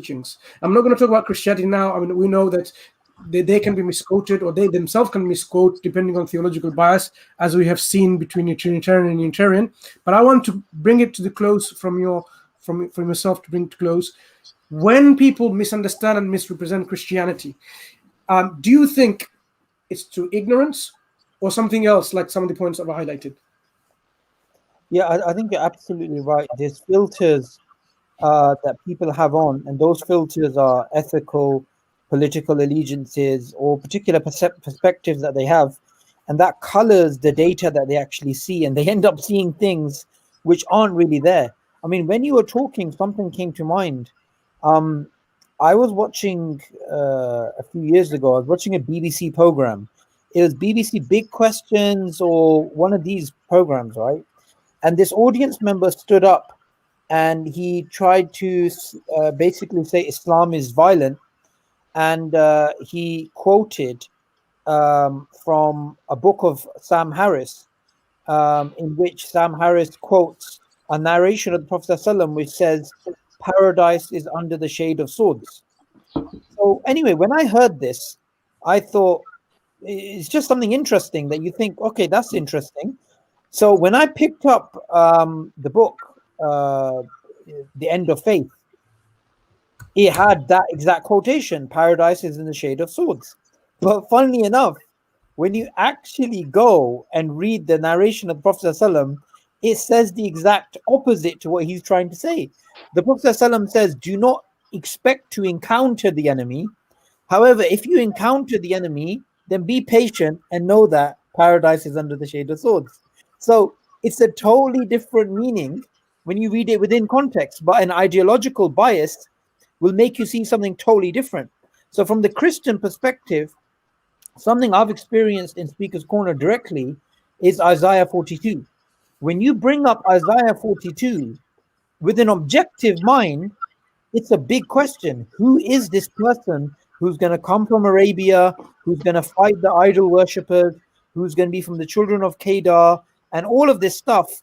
teachings. I'm not going to talk about Christianity now. I mean, we know that they can be misquoted, or they themselves can misquote depending on theological bias, as we have seen between your Trinitarian and Unitarian. But I want to bring it to the close from yourself, to bring it to close. When people misunderstand and misrepresent Christianity, do you think it's through ignorance or something else, like some of the points that were highlighted? Yeah, I think you're absolutely right. There's filters that people have on, and those filters are ethical, political allegiances, or particular perspectives that they have, and that colors the data that they actually see, and they end up seeing things which aren't really there. I mean, when you were talking, something came to mind. I was watching a few years ago, I was watching a BBC program. It was BBC Big Questions, or one of these programs, right? And this audience member stood up and he tried to basically say Islam is violent. And he quoted from a book of Sam Harris, in which Sam Harris quotes a narration of the Prophet ﷺ, which says, "Paradise is under the shade of swords." So anyway, when I heard this, I thought it's just something interesting that you think, okay, that's interesting. So when I picked up the book, The End of Faith, it had that exact quotation, "Paradise is in the shade of swords." But funnily enough, when you actually go and read the narration of the Prophet ﷺ, it says the exact opposite to what he's trying to say. The Prophet ﷺ says, do not expect to encounter the enemy. However, if you encounter the enemy, then be patient and know that paradise is under the shade of swords. So it's a totally different meaning when you read it within context, but an ideological bias will make you see something totally different. So from the Christian perspective, something I've experienced in Speaker's Corner directly is Isaiah 42. When you bring up Isaiah 42 with an objective mind, it's a big question. Who is this person who's going to come from Arabia, who's going to fight the idol worshippers, who's going to be from the children of Kedar, and all of this stuff?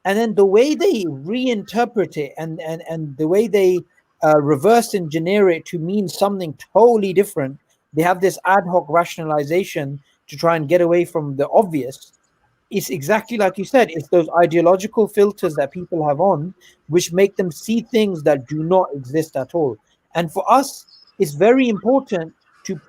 And then the way they reinterpret it and the way they reverse engineer it to mean something totally different, they have this ad hoc rationalization to try and get away from the obvious. It's exactly like you said, it's those ideological filters that people have on, which make them see things that do not exist at all. And for us, it's very important to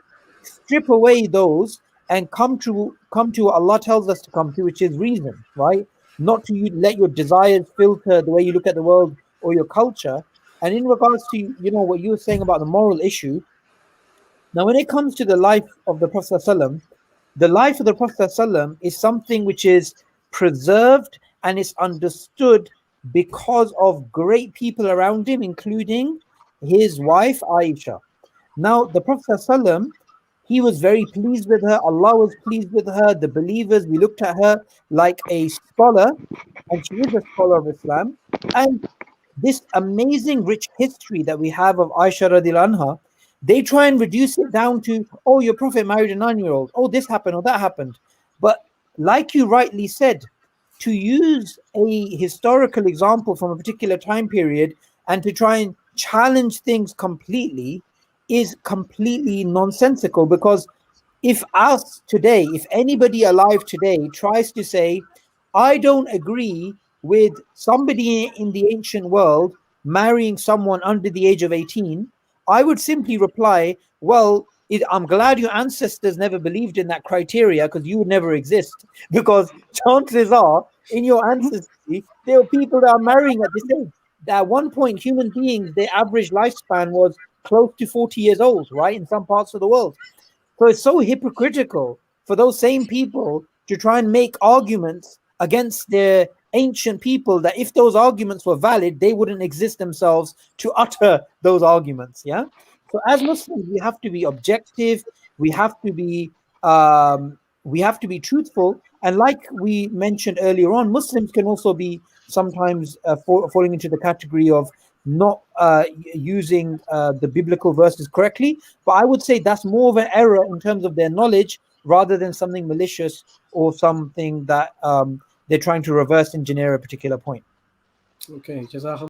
strip away those and come to what Allah tells us to come to, which is reason, right? Not to let your desires filter the way you look at the world or your culture. And in regards to, what you were saying about the moral issue, now when it comes to the life of the Prophet ﷺ, the life of the Prophet ﷺ is something which is preserved and is understood because of great people around him, including his wife Aisha. Now, the Prophet ﷺ, he was very pleased with her. Allah was pleased with her. The believers, we looked at her like a scholar, and she is a scholar of Islam. And this amazing rich history that we have of Aisha radiallahu anha, they try and reduce it down to, oh, your Prophet married a 9-year-old. Oh, this happened or that happened. But like you rightly said, to use a historical example from a particular time period and to try and challenge things completely is completely nonsensical. Because if anybody alive today tries to say, I don't agree with somebody in the ancient world marrying someone under the age of 18, I would simply reply, well, I'm glad your ancestors never believed in that criteria, because you would never exist. Because chances are, in your ancestry, there were people that are marrying at this age. At one point, human beings, their average lifespan was close to 40 years old, right, in some parts of the world. So it's so hypocritical for those same people to try and make arguments against their ancient people that if those arguments were valid, they wouldn't exist themselves to utter those arguments. Yeah. So as Muslims, we have to be objective. We have to be truthful. And like we mentioned earlier on, Muslims can also be sometimes falling into the category of not using the biblical verses correctly. But I would say that's more of an error in terms of their knowledge rather than something malicious or something that they're trying to reverse engineer a particular point. Okay, Jazakallah.